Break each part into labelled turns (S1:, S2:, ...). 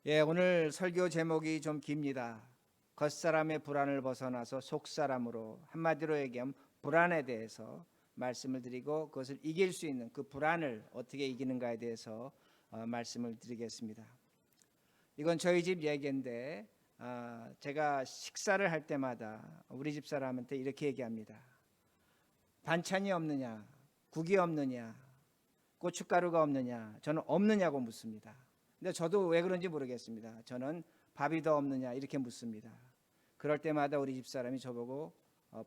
S1: 오늘 설교 제목이 좀 깁니다. 겉사람의 불안을 벗어나서 속사람으로, 한마디로 얘기하면 불안에 대해서 말씀을 드리고 그것을 이길 수 있는 그 불안을 어떻게 이기는가에 대해서 말씀을 드리겠습니다. 이건 저희 집 얘기인데 제가 식사를 할 때마다 우리 집 사람한테 이렇게 얘기합니다. 반찬이 없느냐, 국이 없느냐, 고춧가루가 없느냐, 저는 없느냐고 묻습니다. 근데 저도 왜 그런지 모르겠습니다. 저는 밥이 더 없느냐 이렇게 묻습니다. 그럴 때마다 우리 집사람이 저보고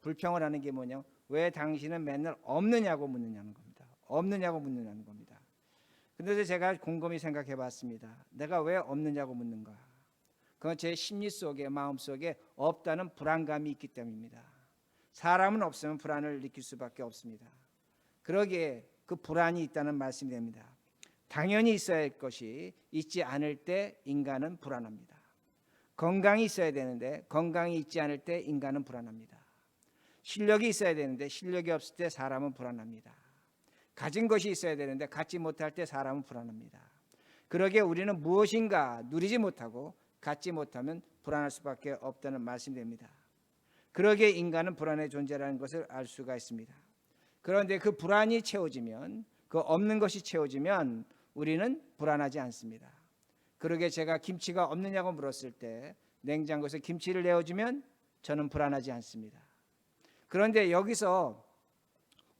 S1: 불평을 하는 게 뭐냐, 왜 당신은 맨날 없느냐고 묻느냐는 겁니다. 없느냐고 묻느냐는 겁니다. 근데 제가 곰곰이 생각해 봤습니다. 내가 왜 없느냐고 묻는가? 그건 제 심리 속에, 마음 속에 없다는 불안감이 있기 때문입니다. 사람은 없으면 불안을 느낄 수밖에 없습니다. 그러기에 그 불안이 있다는 말씀이 됩니다. 당연히 있어야 할 것이 있지 않을 때 인간은 불안합니다. 건강이 있어야 되는데 건강이 있지 않을 때 인간은 불안합니다. 실력이 있어야 되는데 실력이 없을 때 사람은 불안합니다. 가진 것이 있어야 되는데 갖지 못할 때 사람은 불안합니다. 그러기에 우리는 무엇인가 누리지 못하고 갖지 못하면 불안할 수밖에 없다는 말씀이 됩니다. 그러기에 인간은 불안의 존재라는 것을 알 수가 있습니다. 그런데 그 불안이 채워지면, 그 없는 것이 채워지면 우리는 불안하지 않습니다. 그러게 제가 김치가 없느냐고 물었을 때 냉장고에서 김치를 내어주면 저는 불안하지 않습니다. 그런데 여기서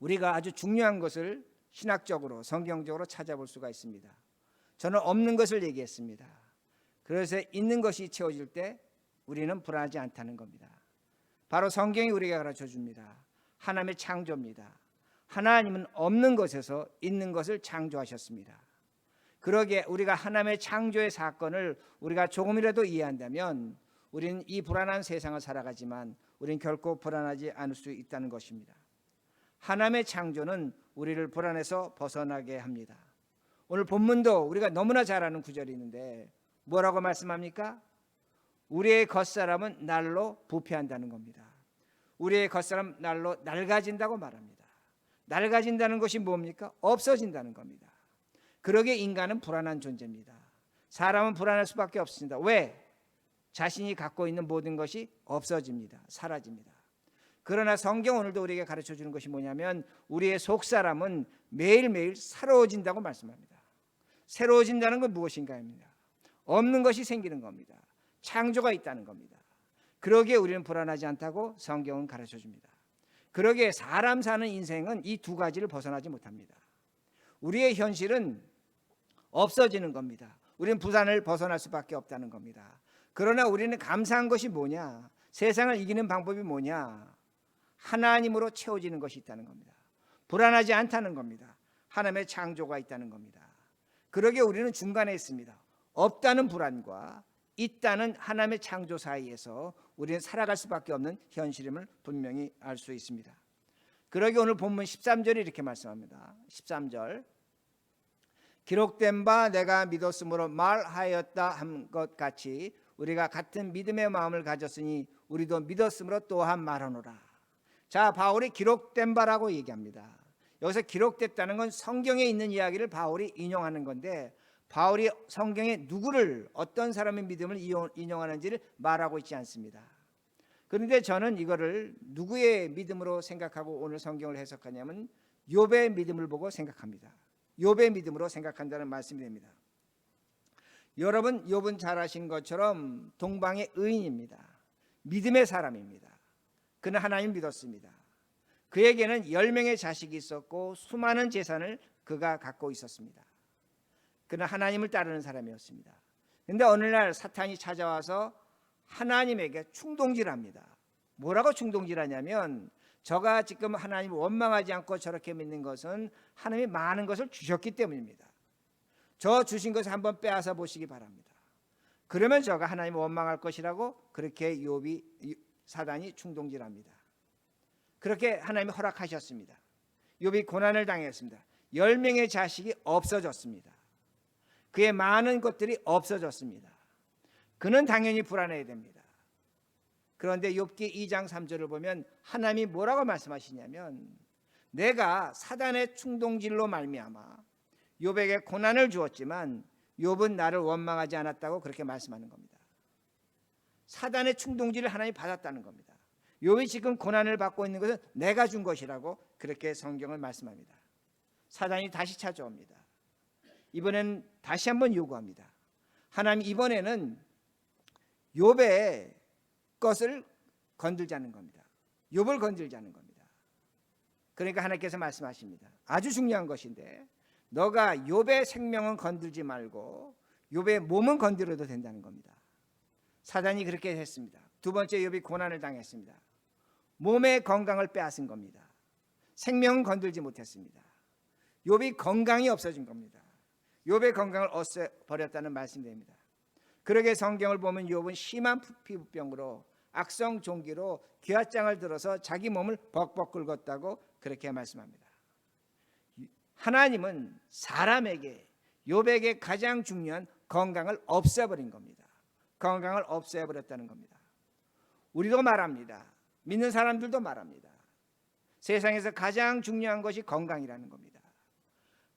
S1: 우리가 아주 중요한 것을 신학적으로, 성경적으로 찾아볼 수가 있습니다. 저는 없는 것을 얘기했습니다. 그래서 있는 것이 채워질 때 우리는 불안하지 않다는 겁니다. 바로 성경이 우리에게 가르쳐 줍니다. 하나님의 창조입니다. 하나님은 없는 것에서 있는 것을 창조하셨습니다. 그러기에 우리가 하나님의 창조의 사건을 우리가 조금이라도 이해한다면 우리는 이 불안한 세상을 살아가지만 우리는 결코 불안하지 않을 수 있다는 것입니다. 하나님의 창조는 우리를 불안에서 벗어나게 합니다. 오늘 본문도 우리가 너무나 잘 아는 구절이 있는데 뭐라고 말씀합니까? 우리의 겉사람은 날로 부패한다는 겁니다. 우리의 겉사람 날로 낡아진다고 말합니다. 낡아진다는 것이 뭡니까? 없어진다는 겁니다. 그러기에 인간은 불안한 존재입니다. 사람은 불안할 수밖에 없습니다. 왜? 자신이 갖고 있는 모든 것이 없어집니다. 사라집니다. 그러나 성경 오늘도 우리에게 가르쳐 주는 것이 뭐냐면 우리의 속사람은 매일매일 새로워진다고 말씀합니다. 새로워진다는 건 무엇인가입니다. 없는 것이 생기는 겁니다. 창조가 있다는 겁니다. 그러기에 우리는 불안하지 않다고 성경은 가르쳐 줍니다. 그러기에 사람 사는 인생은 이 두 가지를 벗어나지 못합니다. 우리의 현실은 없어지는 겁니다. 우리는 불안을 벗어날 수밖에 없다는 겁니다. 그러나 우리는 감사한 것이 뭐냐? 세상을 이기는 방법이 뭐냐? 하나님으로 채워지는 것이 있다는 겁니다. 불안하지 않다는 겁니다. 하나님의 창조가 있다는 겁니다. 그러기에 우리는 중간에 있습니다. 없다는 불안과 있다는 하나님의 창조 사이에서 우리는 살아갈 수밖에 없는 현실임을 분명히 알 수 있습니다. 그러기에 오늘 본문 13절이 이렇게 말씀합니다. 13절, 기록된 바 내가 믿었으므로 말하였다 한 것 같이 우리가 같은 믿음의 마음을 가졌으니 우리도 믿었으므로 또한 말하노라. 자, 바울이 기록된 바라고 얘기합니다. 여기서 기록됐다는 건 성경에 있는 이야기를 바울이 인용하는 건데 바울이 성경에 누구를, 어떤 사람의 믿음을 인용하는지를 말하고 있지 않습니다. 그런데 저는 이거를 누구의 믿음으로 생각하고 오늘 성경을 해석하냐면 욥의 믿음을 보고 생각합니다. 욥의 믿음으로 생각한다는 말씀이 됩니다. 여러분, 욥은 잘 아신 것처럼 동방의 의인입니다. 믿음의 사람입니다. 그는 하나님 믿었습니다. 그에게는 10명의 자식이 있었고 수많은 재산을 그가 갖고 있었습니다. 그는 하나님을 따르는 사람이었습니다. 그런데 어느 날 사탄이 찾아와서 하나님에게 충동질합니다. 뭐라고 충동질하냐면 저가 지금 하나님을 원망하지 않고 저렇게 믿는 것은 하나님이 많은 것을 주셨기 때문입니다. 저 주신 것을 한번 빼앗아 보시기 바랍니다. 그러면 저가 하나님을 원망할 것이라고 그렇게 사단이 충동질합니다. 그렇게 하나님이 허락하셨습니다. 욥이 고난을 당했습니다. 10명의 자식이 없어졌습니다. 그의 많은 것들이 없어졌습니다. 그는 당연히 불안해야 됩니다. 그런데 욥기 2장 3절을 보면 하나님이 뭐라고 말씀하시냐면 내가 사단의 충동질로 말미암아 욥에게 고난을 주었지만 욥은 나를 원망하지 않았다고 그렇게 말씀하는 겁니다. 사단의 충동질을 하나님이 받았다는 겁니다. 욥이 지금 고난을 받고 있는 것은 내가 준 것이라고 그렇게 성경을 말씀합니다. 사단이 다시 찾아옵니다. 이번엔 다시 한번 요구합니다. 하나님, 이번에는 욥의 것을 건들자는 겁니다. 욥을 건들자는 겁니다. 그러니까 하나님께서 말씀하십니다. 아주 중요한 것인데 너가 욥의 생명은 건들지 말고 욥의 몸은 건드려도 된다는 겁니다. 사단이 그렇게 했습니다. 두 번째 욥이 고난을 당했습니다. 몸의 건강을 빼앗은 겁니다. 생명은 건들지 못했습니다. 욥이 건강이 없어진 겁니다. 욥의 건강을 없애버렸다는 말씀입니다. 그러게 성경을 보면 욥은 심한 피부병으로 악성 종기로 귀화장을 들어서 자기 몸을 벅벅 긁었다고 그렇게 말씀합니다. 하나님은 사람에게, 욥에게 가장 중요한 건강을 없애버린 겁니다. 건강을 없애버렸다는 겁니다. 우리도 말합니다. 믿는 사람들도 말합니다. 세상에서 가장 중요한 것이 건강이라는 겁니다.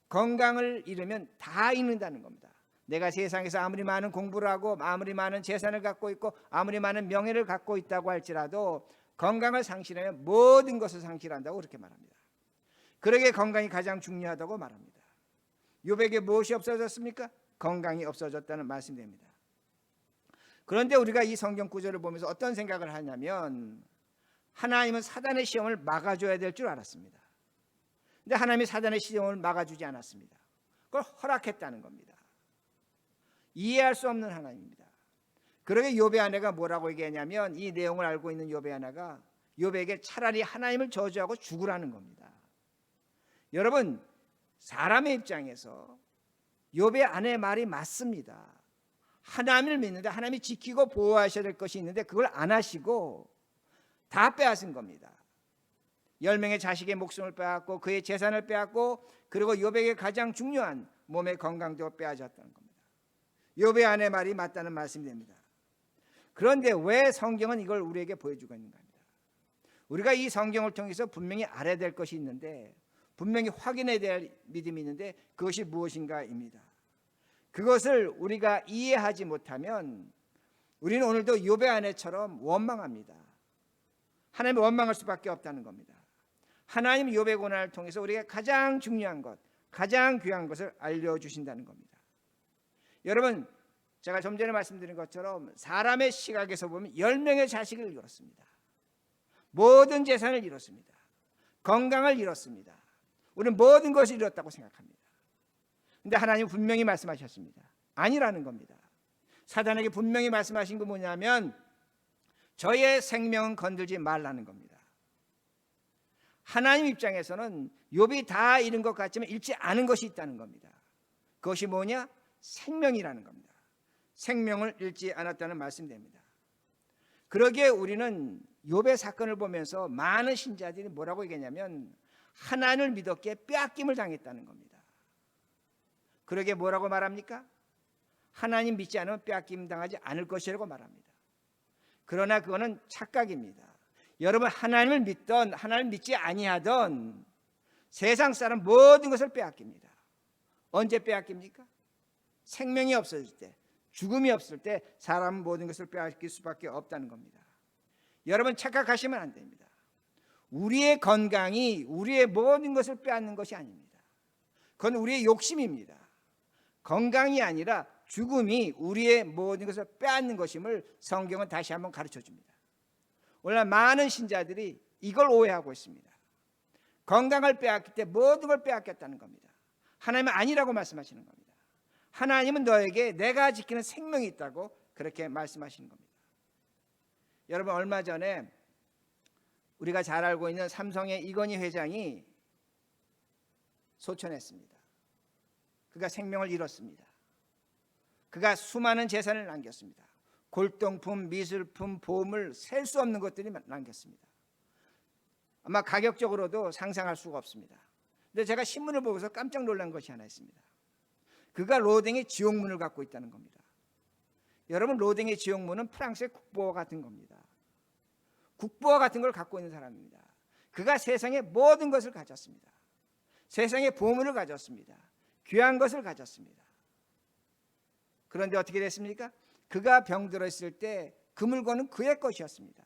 S1: 건강을 잃으면 다 잃는다는 겁니다. 내가 세상에서 아무리 많은 공부를 하고 아무리 많은 재산을 갖고 있고 아무리 많은 명예를 갖고 있다고 할지라도 건강을 상실하면 모든 것을 상실한다고 그렇게 말합니다. 그러기에 건강이 가장 중요하다고 말합니다. 욥에게 무엇이 없어졌습니까? 건강이 없어졌다는 말씀입니다. 그런데 우리가 이 성경 구절을 보면서 어떤 생각을 하냐면 하나님은 사단의 시험을 막아줘야 될 줄 알았습니다. 근데 하나님이 사단의 시험을 막아주지 않았습니다. 그걸 허락했다는 겁니다. 이해할 수 없는 하나님입니다. 그러게 욥의 아내가 뭐라고 얘기하냐면 이 내용을 알고 있는 욥의 아내가 욥에게 차라리 하나님을 저주하고 죽으라는 겁니다. 여러분, 사람의 입장에서 욥의 아내의 말이 맞습니다. 하나님을 믿는데 하나님이 지키고 보호하셔야 될 것이 있는데 그걸 안 하시고 다 빼앗은 겁니다. 10명의 자식의 목숨을 빼앗고 그의 재산을 빼앗고 그리고 욥에게 가장 중요한 몸의 건강도 빼앗았다는 겁니다. 욥의 아내 말이 맞다는 말씀이 됩니다. 그런데 왜 성경은 이걸 우리에게 보여주고 있는가 합니다. 우리가 이 성경을 통해서 분명히 알아야 될 것이 있는데 분명히 확인해야 될 믿음이 있는데 그것이 무엇인가입니다. 그것을 우리가 이해하지 못하면 우리는 오늘도 욥의 아내처럼 원망합니다. 하나님을 원망할 수밖에 없다는 겁니다. 하나님 욥의 고난을 통해서 우리가 가장 중요한 것, 가장 귀한 것을 알려주신다는 겁니다. 여러분, 제가 좀 전에 말씀드린 것처럼 사람의 시각에서 보면 10명의 자식을 잃었습니다. 모든 재산을 잃었습니다. 건강을 잃었습니다. 우리는 모든 것을 잃었다고 생각합니다. 그런데 하나님 분명히 말씀하셨습니다. 아니라는 겁니다. 사단에게 분명히 말씀하신 거 뭐냐면 저의 생명은 건들지 말라는 겁니다. 하나님 입장에서는 욥이 다 잃은 것 같지만 잃지 않은 것이 있다는 겁니다. 그것이 뭐냐? 생명이라는 겁니다. 생명을 잃지 않았다는 말씀입니다. 그러기에 우리는 욥의 사건을 보면서 많은 신자들이 뭐라고 얘기하냐면 하나님을 믿었기에 빼앗김을 당했다는 겁니다. 그러기에 뭐라고 말합니까? 하나님 믿지 않으면 빼앗김 당하지 않을 것이라고 말합니다. 그러나 그거는 착각입니다. 여러분, 하나님을 믿던 하나님을 믿지 아니하던 세상 사람 모든 것을 빼앗깁니다. 언제 빼앗깁니까? 생명이 없어질 때, 죽음이 없을 때 사람은 모든 것을 빼앗길 수밖에 없다는 겁니다. 여러분, 착각하시면 안 됩니다. 우리의 건강이 우리의 모든 것을 빼앗는 것이 아닙니다. 그건 우리의 욕심입니다. 건강이 아니라 죽음이 우리의 모든 것을 빼앗는 것임을 성경은 다시 한번 가르쳐 줍니다. 오늘 많은 신자들이 이걸 오해하고 있습니다. 건강을 빼앗길 때 모든 걸 빼앗겼다는 겁니다. 하나님은 아니라고 말씀하시는 겁니다. 하나님은 너에게 내가 지키는 생명이 있다고 그렇게 말씀하시는 겁니다. 여러분, 얼마 전에 우리가 잘 알고 있는 삼성의 이건희 회장이 소천했습니다. 그가 생명을 잃었습니다. 그가 수많은 재산을 남겼습니다. 골동품, 미술품, 보물, 셀 수 없는 것들이 남겼습니다. 아마 가격적으로도 상상할 수가 없습니다. 근데 제가 신문을 보고서 깜짝 놀란 것이 하나 있습니다. 그가 로댕의 지옥문을 갖고 있다는 겁니다. 여러분, 로댕의 지옥문은 프랑스의 국보와 같은 겁니다. 국보와 같은 걸 갖고 있는 사람입니다. 그가 세상의 모든 것을 가졌습니다. 세상의 보물을 가졌습니다. 귀한 것을 가졌습니다. 그런데 어떻게 됐습니까? 그가 병들었을 때 그 물건은 그의 것이었습니다.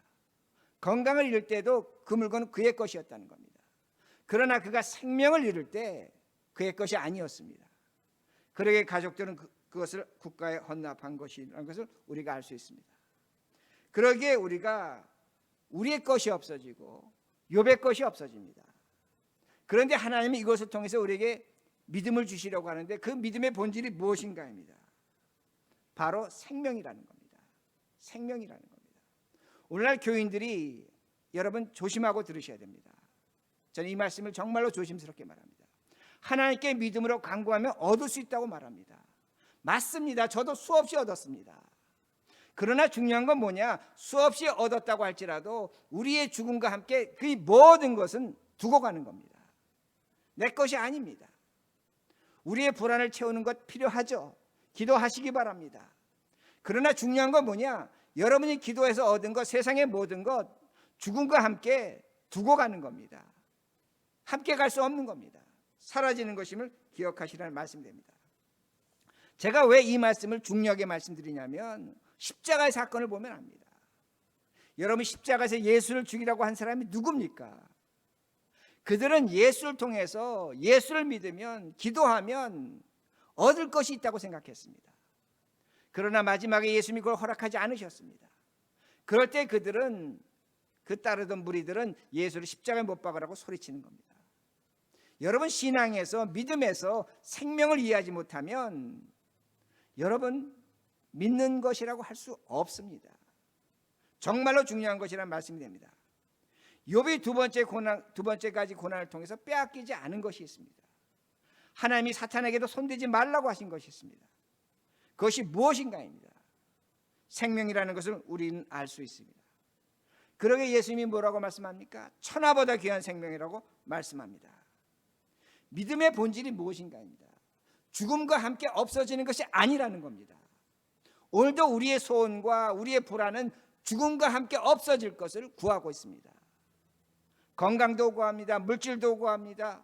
S1: 건강을 잃을 때도 그 물건은 그의 것이었다는 겁니다. 그러나 그가 생명을 잃을 때 그의 것이 아니었습니다. 그러게 가족들은 그것을 국가에 헌납한 것이라는 것을 우리가 알 수 있습니다. 그러기에 우리가 우리의 것이 없어지고 욥의 것이 없어집니다. 그런데 하나님이 이것을 통해서 우리에게 믿음을 주시려고 하는데 그 믿음의 본질이 무엇인가입니다. 바로 생명이라는 겁니다. 생명이라는 겁니다. 오늘날 교인들이 여러분 조심하고 들으셔야 됩니다. 저는 이 말씀을 정말로 조심스럽게 말합니다. 하나님께 믿음으로 간구하면 얻을 수 있다고 말합니다. 맞습니다. 저도 수없이 얻었습니다. 그러나 중요한 건 뭐냐? 수없이 얻었다고 할지라도 우리의 죽음과 함께 그 모든 것은 두고 가는 겁니다. 내 것이 아닙니다. 우리의 불안을 채우는 것 필요하죠. 기도하시기 바랍니다. 그러나 중요한 건 뭐냐? 여러분이 기도해서 얻은 것, 세상의 모든 것, 죽음과 함께 두고 가는 겁니다. 함께 갈 수 없는 겁니다. 사라지는 것임을 기억하시라는 말씀입니다. 제가 왜 이 말씀을 중요하게 말씀드리냐면 십자가의 사건을 보면 압니다. 여러분, 십자가에서 예수를 죽이라고 한 사람이 누굽니까? 그들은 예수를 통해서 예수를 믿으면, 기도하면 얻을 것이 있다고 생각했습니다. 그러나 마지막에 예수님이 그걸 허락하지 않으셨습니다. 그럴 때 그들은, 그 따르던 무리들은 예수를 십자가에 못 박으라고 소리치는 겁니다. 여러분, 신앙에서, 믿음에서 생명을 이해하지 못하면 여러분 믿는 것이라고 할 수 없습니다. 정말로 중요한 것이라는 말씀이 됩니다. 욥이 두 번째까지 고난을 통해서 빼앗기지 않은 것이 있습니다. 하나님이 사탄에게도 손대지 말라고 하신 것이 있습니다. 그것이 무엇인가입니다. 생명이라는 것을 우리는 알 수 있습니다. 그러게 예수님이 뭐라고 말씀합니까? 천하보다 귀한 생명이라고 말씀합니다. 믿음의 본질이 무엇인가입니다. 죽음과 함께 없어지는 것이 아니라는 겁니다. 오늘도 우리의 소원과 우리의 불안은 죽음과 함께 없어질 것을 구하고 있습니다. 건강도 구합니다. 물질도 구합니다.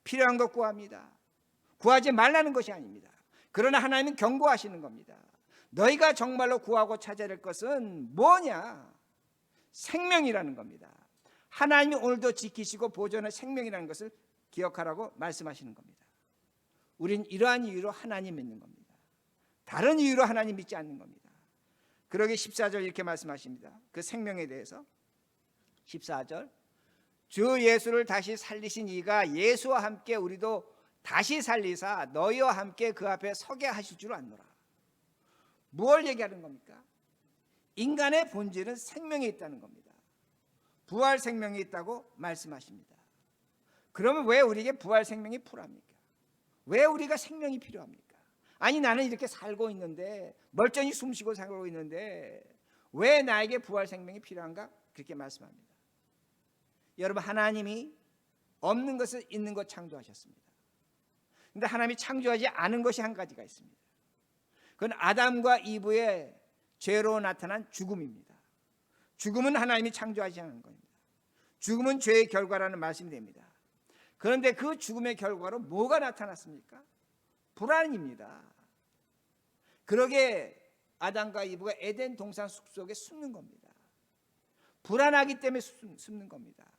S1: 필요한 것 구합니다. 구하지 말라는 것이 아닙니다. 그러나 하나님은 경고하시는 겁니다. 너희가 정말로 구하고 찾아야 될 것은 뭐냐? 생명이라는 겁니다. 하나님이 오늘도 지키시고 보존하는 생명이라는 것을 기억하라고 말씀하시는 겁니다. 우린 이러한 이유로 하나님 믿는 겁니다. 다른 이유로 하나님 믿지 않는 겁니다. 그러기 14절 이렇게 말씀하십니다. 그 생명에 대해서 14절, 주 예수를 다시 살리신 이가 예수와 함께 우리도 다시 살리사 너희와 함께 그 앞에 서게 하실 줄 아노라. 무엇을 얘기하는 겁니까? 인간의 본질은 생명에 있다는 겁니다. 부활 생명이 있다고 말씀하십니다. 그러면 왜 우리에게 부활 생명이 필요합니까? 왜 우리가 생명이 필요합니까? 아니, 나는 이렇게 살고 있는데, 멀쩡히 숨쉬고 살고 있는데 왜 나에게 부활 생명이 필요한가? 그렇게 말씀합니다. 여러분, 하나님이 없는 것을 있는 것 창조하셨습니다. 그런데 하나님이 창조하지 않은 것이 한 가지가 있습니다. 그건 아담과 이브의 죄로 나타난 죽음입니다. 죽음은 하나님이 창조하지 않은 겁니다. 죽음은 죄의 결과라는 말씀이 됩니다. 그런데 그 죽음의 결과로 뭐가 나타났습니까? 불안입니다. 그러게 아담과 이브가 에덴 동산 숲속에 숨는 겁니다. 불안하기 때문에 숨는 겁니다.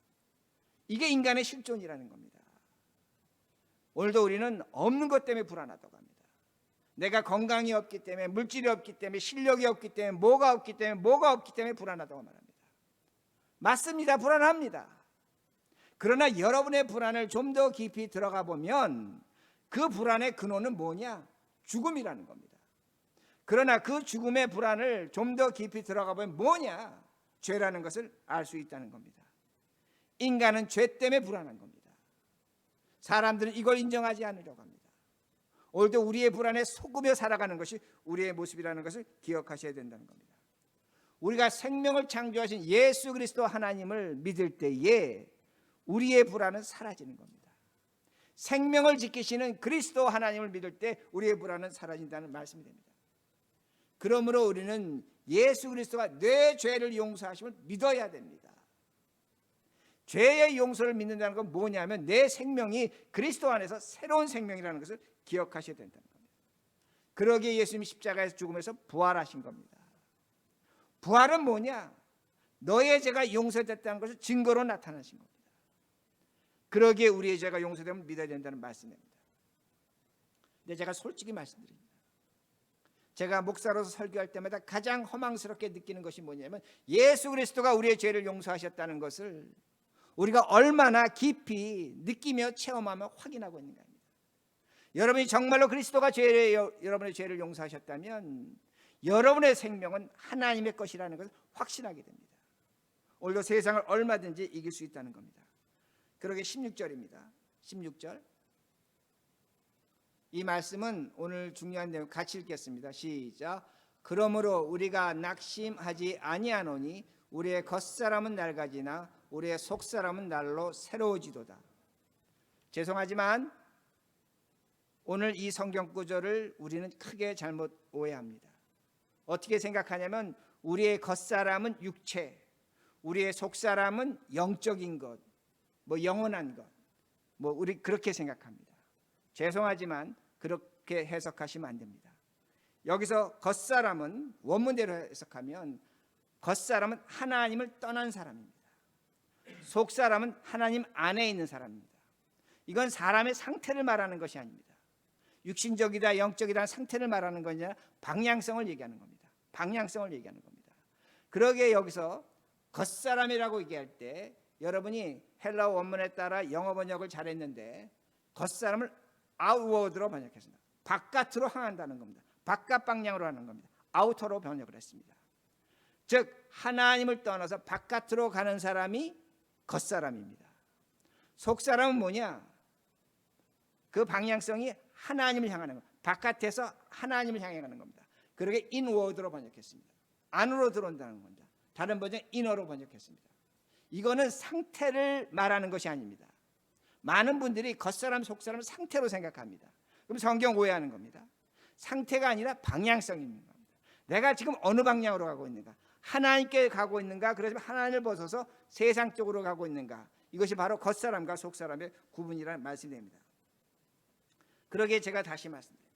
S1: 이게 인간의 실존이라는 겁니다. 오늘도 우리는 없는 것 때문에 불안하다고 합니다. 내가 건강이 없기 때문에, 물질이 없기 때문에, 실력이 없기 때문에, 뭐가 없기 때문에 불안하다고 말합니다. 맞습니다. 불안합니다. 그러나 여러분의 불안을 좀 더 깊이 들어가 보면 그 불안의 근원은 뭐냐? 죽음이라는 겁니다. 그러나 그 죽음의 불안을 좀 더 깊이 들어가 보면 뭐냐? 죄라는 것을 알 수 있다는 겁니다. 인간은 죄 때문에 불안한 겁니다. 사람들은 이걸 인정하지 않으려고 합니다. 오늘도 우리의 불안에 속으며 살아가는 것이 우리의 모습이라는 것을 기억하셔야 된다는 겁니다. 우리가 생명을 창조하신 예수 그리스도 하나님을 믿을 때에 우리의 불안은 사라지는 겁니다. 생명을 지키시는 그리스도 하나님을 믿을 때 우리의 불안은 사라진다는 말씀이 됩니다. 그러므로 우리는 예수 그리스도가 내 죄를 용서하심을 믿어야 됩니다. 죄의 용서를 믿는다는 건 뭐냐면 내 생명이 그리스도 안에서 새로운 생명이라는 것을 기억하셔야 된다는 겁니다. 그러기에 예수님이 십자가에서 죽으면서 부활하신 겁니다. 부활은 뭐냐? 너의 죄가 용서됐다는 것을 증거로 나타나신 겁니다. 그러기에 우리의 죄가 용서되면 믿어야 된다는 말씀입니다. 근데 제가 솔직히 말씀드립니다. 제가 목사로서 설교할 때마다 가장 허망스럽게 느끼는 것이 뭐냐면 예수 그리스도가 우리의 죄를 용서하셨다는 것을 우리가 얼마나 깊이 느끼며 체험하며 확인하고 있는가 합니다. 여러분이 정말로 그리스도가 여러분의 죄를 용서하셨다면 여러분의 생명은 하나님의 것이라는 것을 확신하게 됩니다. 오늘도 세상을 얼마든지 이길 수 있다는 겁니다. 그러게 16절입니다. 16절. 이 말씀은 오늘 중요한 내용 같이 읽겠습니다. 시작. 그러므로 우리가 낙심하지 아니하노니 우리의 겉사람은 낡아지나 우리의 속사람은 날로 새로워지도다. 죄송하지만 오늘 이 성경 구절을 우리는 크게 잘못 오해합니다. 어떻게 생각하냐면 우리의 겉사람은 육체, 우리의 속사람은 영적인 것, 뭐 영원한 것, 뭐 우리 그렇게 생각합니다. 죄송하지만 그렇게 해석하시면 안 됩니다. 여기서 겉사람은 원문대로 해석하면 겉사람은 하나님을 떠난 사람입니다. 속사람은 하나님 안에 있는 사람입니다. 이건 사람의 상태를 말하는 것이 아닙니다. 육신적이다 영적이다는 상태를 말하는 거냐, 방향성을 얘기하는 겁니다. 방향성을 얘기하는 겁니다. 그러기에 여기서 겉사람이라고 얘기할 때 여러분이 헬라어 원문에 따라 영어 번역을 잘했는데 겉사람을 아웃워드로 번역했습니다. 바깥으로 향한다는 겁니다. 바깥 방향으로 하는 겁니다. 아우터로 번역을 했습니다. 즉 하나님을 떠나서 바깥으로 가는 사람이 겉사람입니다. 속사람은 뭐냐? 그 방향성이 하나님을 향하는 것, 바깥에서 하나님을 향해 가는 겁니다. 그러게 인워드로 번역했습니다. 안으로 들어온다는 겁니다. 다른 버전 인어로 번역했습니다. 이거는 상태를 말하는 것이 아닙니다. 많은 분들이 겉사람 속사람 상태로 생각합니다. 그럼 성경 오해하는 겁니다. 상태가 아니라 방향성이 있는 겁니다. 내가 지금 어느 방향으로 가고 있는가, 하나님께 가고 있는가, 그래서 하나님을 벗어서 세상 쪽으로 가고 있는가, 이것이 바로 겉사람과 속사람의 구분이라는 말씀입니다. 그러기에 제가 다시 말씀드립니다.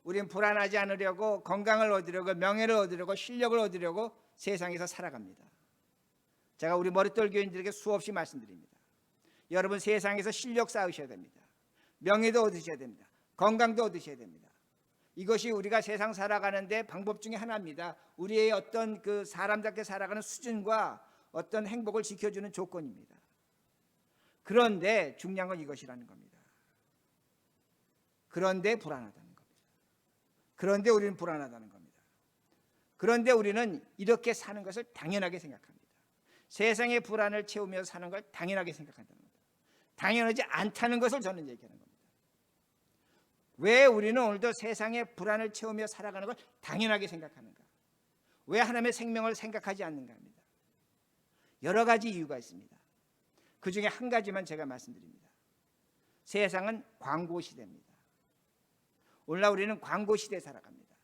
S1: 우리는 불안하지 않으려고, 건강을 얻으려고, 명예를 얻으려고, 실력을 얻으려고 세상에서 살아갑니다. 제가 우리 머릿돌 교인들에게 수없이 말씀드립니다. 여러분 세상에서 실력 쌓으셔야 됩니다. 명예도 얻으셔야 됩니다. 건강도 얻으셔야 됩니다. 이것이 우리가 세상 살아가는데 방법 중에 하나입니다. 우리의 어떤 그 사람답게 살아가는 수준과 어떤 행복을 지켜주는 조건입니다. 그런데 중요한 건 이것이라는 겁니다. 그런데 불안하다는 겁니다. 그런데 우리는 불안하다는 겁니다. 그런데 우리는 이렇게 사는 것을 당연하게 생각합니다. 세상의 불안을 채우며 사는 걸 당연하게 생각한다는 겁니다. 당연하지 않다는 것을 저는 얘기하는 겁니다. 왜 우리는 오늘도 세상의 불안을 채우며 살아가는 걸 당연하게 생각하는가? 왜 하나님의 생명을 생각하지 않는가 합니다. 여러 가지 이유가 있습니다. 그 중에 한 가지만 제가 말씀드립니다. 세상은 광고 시대입니다. 오늘날 우리는 광고 시대에 살아갑니다.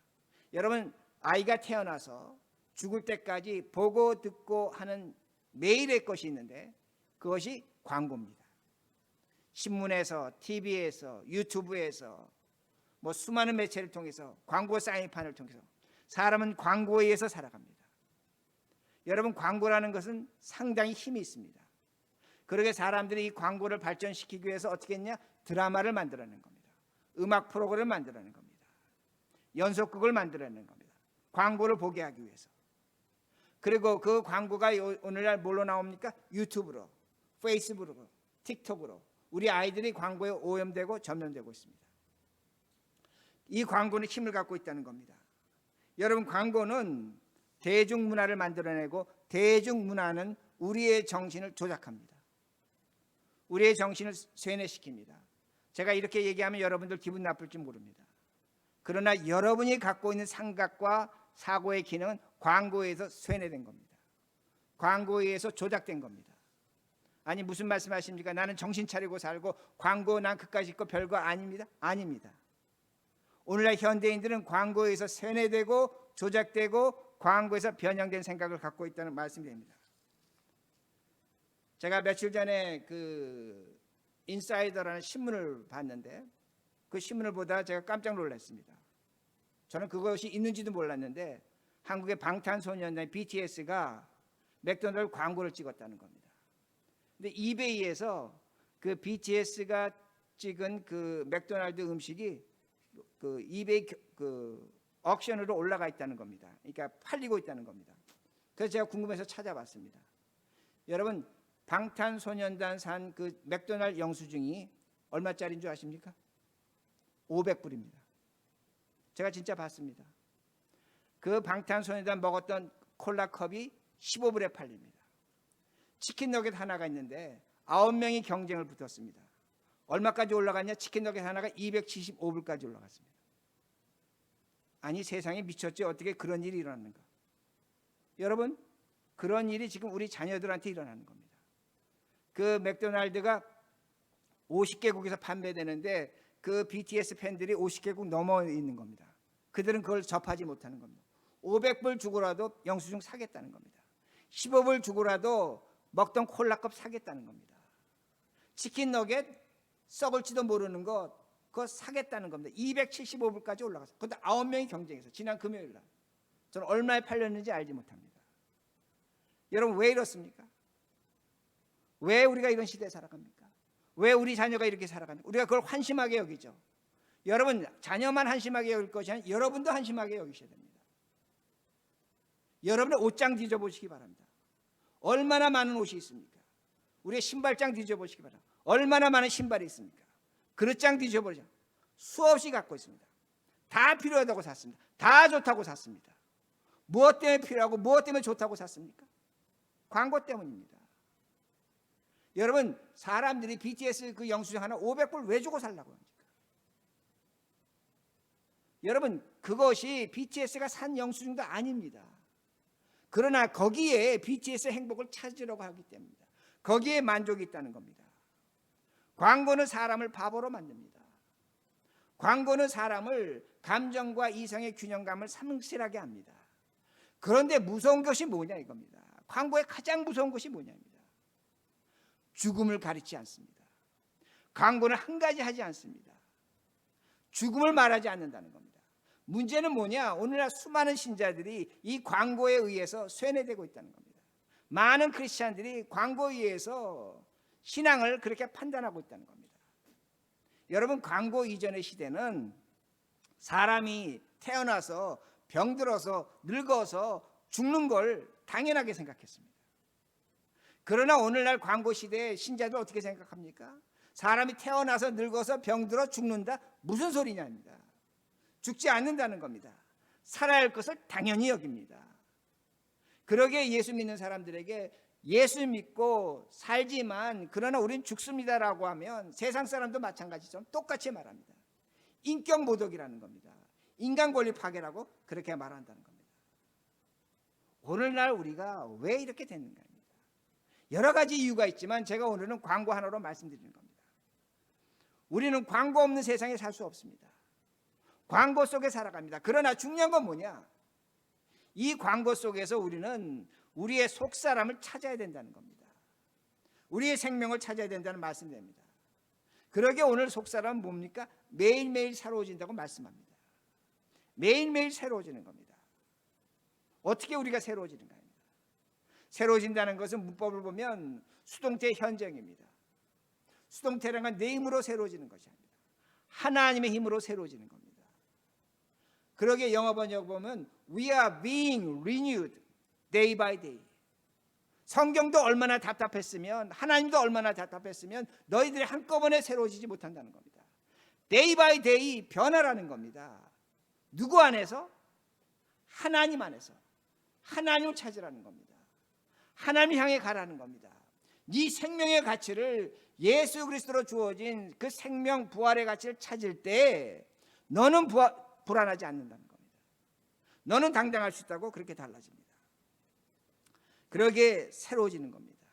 S1: 여러분 아이가 태어나서 죽을 때까지 보고 듣고 하는 매일의 것이 있는데 그것이 광고입니다. 신문에서, TV에서, 유튜브에서 뭐 수많은 매체를 통해서 광고 사인판을 통해서 사람은 광고에 의해서 살아갑니다. 여러분 광고라는 것은 상당히 힘이 있습니다. 그러게 사람들이 이 광고를 발전시키기 위해서 어떻게 했냐? 드라마를 만들어낸 겁니다. 음악 프로그램을 만들어낸 겁니다. 연속극을 만들어낸 겁니다. 광고를 보게 하기 위해서. 그리고 그 광고가 오늘날 뭘로 나옵니까? 유튜브로, 페이스북으로, 틱톡으로 우리 아이들이 광고에 오염되고 점령되고 있습니다. 이 광고는 힘을 갖고 있다는 겁니다. 여러분 광고는 대중문화를 만들어내고 대중문화는 우리의 정신을 조작합니다. 우리의 정신을 쇠뇌시킵니다. 제가 이렇게 얘기하면 여러분들 기분 나쁠지 모릅니다. 그러나 여러분이 갖고 있는 생각과 사고의 기능은 광고에 의해서 쇠뇌된 겁니다. 광고에 의해서 조작된 겁니다. 아니 무슨 말씀하십니까? 나는 정신 차리고 살고 광고 난 그까짓 거 별거 아닙니다. 아닙니다. 오늘날 현대인들은 광고에 의해서 쇠뇌되고 조작되고 광고에서 변형된 생각을 갖고 있다는 말씀입니다. 제가 며칠 전에 그 인사이더라는 신문을 봤는데 그 신문을 보다 제가 깜짝 놀랐습니다. 저는 그것이 있는지도 몰랐는데 한국의 방탄소년단 BTS가 맥도날드 광고를 찍었다는 겁니다. 근데 이베이에서 그 BTS가 찍은 그 맥도날드 음식이 그 이베이 그 옥션으로 올라가 있다는 겁니다. 그러니까 팔리고 있다는 겁니다. 그래서 제가 궁금해서 찾아봤습니다. 여러분, 방탄소년단 산 그 맥도날드 영수증이 얼마짜리인 줄 아십니까? 500불입니다. 제가 진짜 봤습니다. 그 방탄소년단 먹었던 콜라컵이 15불에 팔립니다. 치킨 너겟 하나가 있는데 9명이 경쟁을 붙었습니다. 얼마까지 올라갔냐? 치킨 너겟 하나가 275불까지 올라갔습니다. 아니, 세상에 미쳤지. 어떻게 그런 일이 일어났는가? 여러분, 그런 일이 지금 우리 자녀들한테 일어나는 겁니다. 그 맥도날드가 50개국에서 판매되는데 그 BTS 팬들이 50개국 넘어 있는 겁니다. 그들은 그걸 접하지 못하는 겁니다. 500불 주고라도 영수증 사겠다는 겁니다. 15불 주고라도 먹던 콜라컵 사겠다는 겁니다. 치킨 너겟 썩을지도 모르는 것 그거 사겠다는 겁니다. 275불까지 올라갔어요. 그런데 9명이 경쟁해서 지난 금요일 날 저는 얼마에 팔렸는지 알지 못합니다. 여러분, 왜 이렇습니까? 왜 우리가 이런 시대에 살아갑니까? 왜 우리 자녀가 이렇게 살아갑니까? 우리가 그걸 한심하게 여기죠. 여러분, 자녀만 한심하게 여길 것이 아니라 여러분도 한심하게 여기셔야 됩니다. 여러분의 옷장 뒤져보시기 바랍니다. 얼마나 많은 옷이 있습니까? 우리의 신발장 뒤져보시기 바랍니다. 얼마나 많은 신발이 있습니까? 그릇장 뒤져보자. 수없이 갖고 있습니다. 다 필요하다고 샀습니다. 다 좋다고 샀습니다. 무엇 때문에 필요하고 무엇 때문에 좋다고 샀습니까? 광고 때문입니다. 여러분, 사람들이 BTS 그 영수증 하나 500불 왜 주고 살라고 합니까? 여러분, 그것이 BTS가 산 영수증도 아닙니다. 그러나 거기에 BTS의 행복을 찾으려고 하기 때문입니다. 거기에 만족이 있다는 겁니다. 광고는 사람을 바보로 만듭니다. 광고는 사람을 감정과 이성의 균형감을 상실하게 합니다. 그런데 무서운 것이 뭐냐 이겁니다. 광고의 가장 무서운 것이 뭐냐입니다. 죽음을 가리지 않습니다. 광고는 한 가지 하지 않습니다. 죽음을 말하지 않는다는 겁니다. 문제는 뭐냐? 오늘날 수많은 신자들이 이 광고에 의해서 쇠뇌되고 있다는 겁니다. 많은 크리스찬들이 광고에 의해서 신앙을 그렇게 판단하고 있다는 겁니다. 여러분, 광고 이전의 시대는 사람이 태어나서 병들어서 늙어서 죽는 걸 당연하게 생각했습니다. 그러나 오늘날 광고 시대에 신자들 어떻게 생각합니까? 사람이 태어나서 늙어서 병들어 죽는다? 무슨 소리냐입니다. 죽지 않는다는 겁니다. 살아야 할 것을 당연히 여깁니다. 그러기에 예수 믿는 사람들에게 예수 믿고 살지만 그러나 우린 죽습니다라고 하면 세상 사람도 마찬가지처럼 똑같이 말합니다. 인격 모독이라는 겁니다. 인간 권리 파괴라고 그렇게 말한다는 겁니다. 오늘날 우리가 왜 이렇게 됐는가 합니다. 여러 가지 이유가 있지만 제가 오늘은 광고 하나로 말씀드리는 겁니다. 우리는 광고 없는 세상에 살 수 없습니다. 광고 속에 살아갑니다. 그러나 중요한 건 뭐냐? 이 광고 속에서 우리는 우리의 속사람을 찾아야 된다는 겁니다. 우리의 생명을 찾아야 된다는 말씀입니다. 그러기에 오늘 속사람은 뭡니까? 매일매일 새로워진다고 말씀합니다. 매일매일 새로워지는 겁니다. 어떻게 우리가 새로워지는가 합니다. 새로워진다는 것은 문법을 보면 수동태 현정입니다. 수동태라는 건 내 힘으로 새로워지는 것이 아닙니다. 하나님의 힘으로 새로워지는 겁니다. 그러기에 영어 번역 보면 We are being renewed day by day. 성경도 얼마나 답답했으면 하나님도 얼마나 답답했으면 너희들이 한꺼번에 새로워지지 못한다는 겁니다. day by day 변화라는 겁니다. 누구 안에서? 하나님 안에서. 하나님을 찾으라는 겁니다. 하나님 향해 가라는 겁니다. 네 생명의 가치를 예수 그리스도로 주어진 그 생명 부활의 가치를 찾을 때 너는 불안하지 않는다는 겁니다. 너는 당당할 수 있다고 그렇게 달라집니다. 그러기에 새로워지는 겁니다.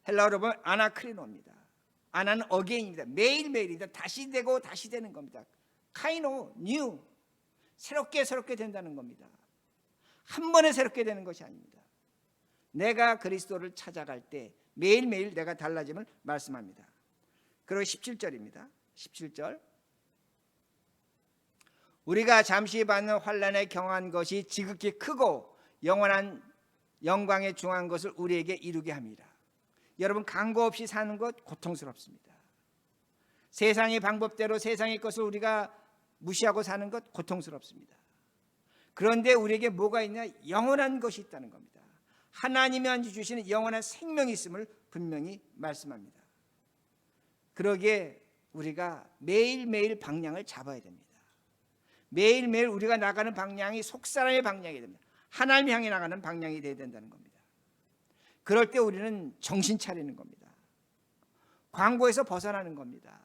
S1: 헬라어로 보면 아나크리노입니다. 아나는 어게인입니다. 매일매일이다. 다시 되고 다시 되는 겁니다. 카이노, 뉴. 새롭게 된다는 겁니다. 한 번에 새롭게 되는 것이 아닙니다. 내가 그리스도를 찾아갈 때 매일매일 내가 달라짐을 말씀합니다. 그리고 17절입니다. 17절. 우리가 잠시 받는 환난에 경한 것이 지극히 크고 영원한 영광에 중한 것을 우리에게 이루게 합니다. 여러분, 강구 없이 사는 것 고통스럽습니다. 세상의 방법대로 세상의 것을 우리가 무시하고 사는 것 고통스럽습니다. 그런데 우리에게 뭐가 있냐? 영원한 것이 있다는 겁니다. 하나님이 주시는 영원한 생명이 있음을 분명히 말씀합니다. 그러기에 우리가 매일매일 방향을 잡아야 됩니다. 매일매일 우리가 나가는 방향이 속사람의 방향이 됩니다. 하나님 향해 나가는 방향이 되어야 된다는 겁니다. 그럴 때 우리는 정신 차리는 겁니다. 광고에서 벗어나는 겁니다.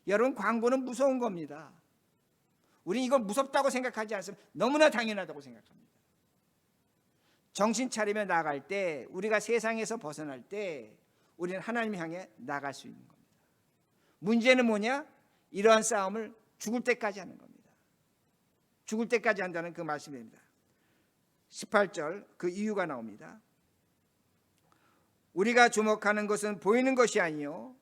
S1: 여러분, 광고는 무서운 겁니다. 우리는 이걸 무섭다고 생각하지 않습니다. 너무나 당연하다고 생각합니다. 정신 차리며 나갈 때, 우리가 세상에서 벗어날 때 우리는 하나님 향해 나갈 수 있는 겁니다. 문제는 뭐냐? 이러한 싸움을 죽을 때까지 하는 겁니다. 죽을 때까지 한다는 그 말씀입니다. 18절 그 이유가 나옵니다. 우리가 주목하는 것은 보이는 것이 아니요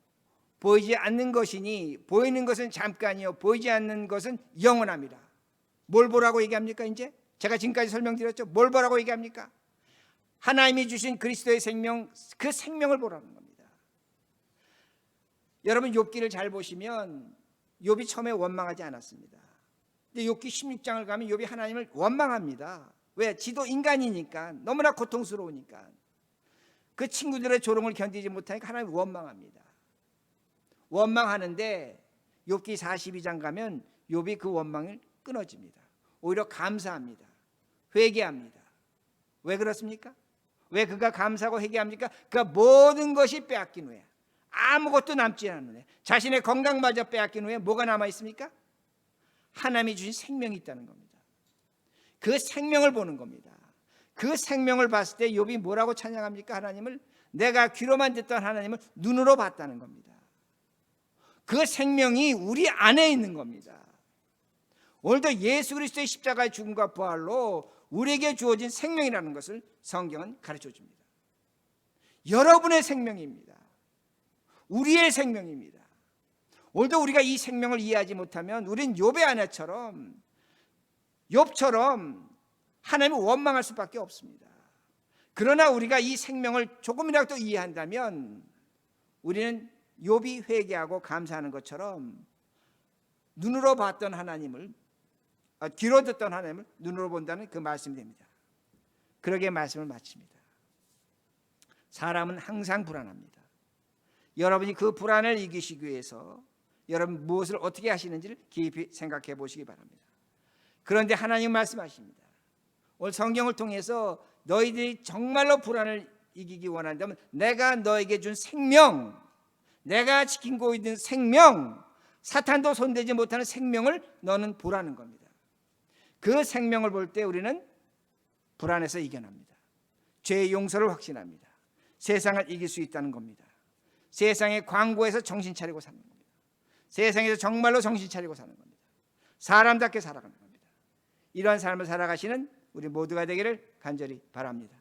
S1: 보이지 않는 것이니 보이는 것은 잠깐이요 보이지 않는 것은 영원합니다. 뭘 보라고 얘기합니까? 이제 제가 지금까지 설명드렸죠. 뭘 보라고 얘기합니까? 하나님이 주신 그리스도의 생명, 그 생명을 보라는 겁니다. 여러분, 욥기를 잘 보시면 욥이 처음에 원망하지 않았습니다. 근데 욥기 16장을 가면 욥이 하나님을 원망합니다. 왜? 지도 인간이니까, 너무나 고통스러우니까. 그 친구들의 조롱을 견디지 못하니까 하나님 원망합니다. 원망하는데 욥기 42장 가면 욥이 그 원망을 끊어집니다. 오히려 감사합니다. 회개합니다. 왜 그렇습니까? 왜 그가 감사하고 회개합니까? 그가 모든 것이 빼앗긴 후에, 아무것도 남지 않은 후에, 자신의 건강마저 빼앗긴 후에 뭐가 남아 있습니까? 하나님이 주신 생명이 있다는 겁니다. 그 생명을 보는 겁니다. 그 생명을 봤을 때 욥이 뭐라고 찬양합니까? 하나님을, 내가 귀로만 듣던 하나님을 눈으로 봤다는 겁니다. 그 생명이 우리 안에 있는 겁니다. 오늘도 예수 그리스도의 십자가의 죽음과 부활로 우리에게 주어진 생명이라는 것을 성경은 가르쳐 줍니다. 여러분의 생명입니다. 우리의 생명입니다. 오늘도 우리가 이 생명을 이해하지 못하면 우린 욥의 아내처럼, 욥처럼 하나님을 원망할 수밖에 없습니다. 그러나 우리가 이 생명을 조금이라도 이해한다면 우리는 욥이 회개하고 감사하는 것처럼 눈으로 봤던 하나님을, 귀로 듣던 하나님을 눈으로 본다는 그 말씀이 됩니다. 그러기에 말씀을 마칩니다. 사람은 항상 불안합니다. 여러분이 그 불안을 이기시기 위해서 여러분 무엇을 어떻게 하시는지를 깊이 생각해 보시기 바랍니다. 그런데 하나님 말씀하십니다. 오늘 성경을 통해서 너희들이 정말로 불안을 이기기 원한다면 내가 너에게 준 생명, 내가 지키고 있는 생명, 사탄도 손대지 못하는 생명을 너는 보라는 겁니다. 그 생명을 볼 때 우리는 불안에서 이겨납니다. 죄의 용서를 확신합니다. 세상을 이길 수 있다는 겁니다. 세상의 광고에서 정신 차리고 사는 겁니다. 세상에서 정말로 정신 차리고 사는 겁니다. 사람답게 살아가는 겁니다. 이러한 삶을 살아가시는 우리 모두가 되기를 간절히 바랍니다.